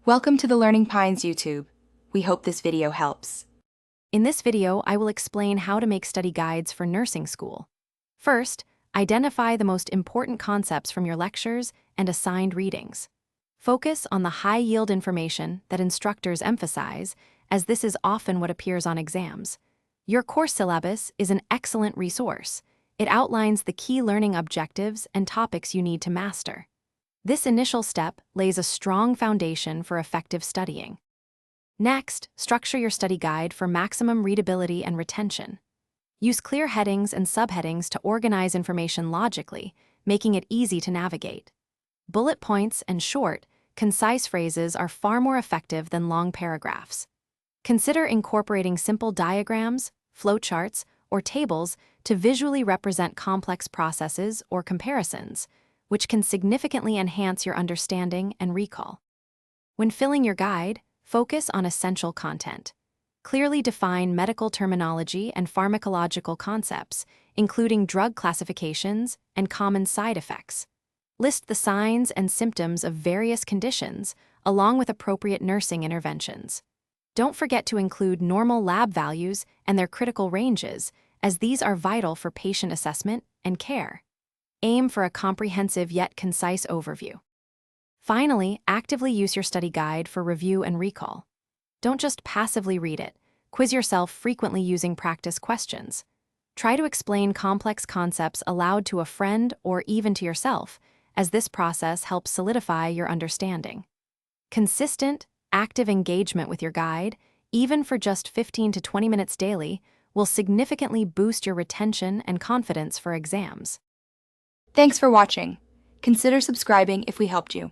Welcome to the Learning Pines YouTube. We hope this video helps. In this video, I will explain how to make study guides for nursing school. First, identify the most important concepts from your lectures and assigned readings. Focus on the high-yield information that instructors emphasize, as this is often what appears on exams. Your course syllabus is an excellent resource. It outlines the key learning objectives and topics you need to master. This initial step lays a strong foundation for effective studying. Next, structure your study guide for maximum readability and retention. Use clear headings and subheadings to organize information logically, making it easy to navigate. Bullet points and short, concise phrases are far more effective than long paragraphs. Consider incorporating simple diagrams, flowcharts, or tables to visually represent complex processes or comparisons, which can significantly enhance your understanding and recall. When filling your guide, focus on essential content. Clearly define medical terminology and pharmacological concepts, including drug classifications and common side effects. List the signs and symptoms of various conditions, along with appropriate nursing interventions. Don't forget to include normal lab values and their critical ranges, as these are vital for patient assessment and care. Aim for a comprehensive yet concise overview. Finally, actively use your study guide for review and recall. Don't just passively read it. Quiz yourself frequently using practice questions. Try to explain complex concepts aloud to a friend or even to yourself, as this process helps solidify your understanding. Consistent, active engagement with your guide, even for just 15 to 20 minutes daily, will significantly boost your retention and confidence for exams. Thanks for watching. Consider subscribing if we helped you.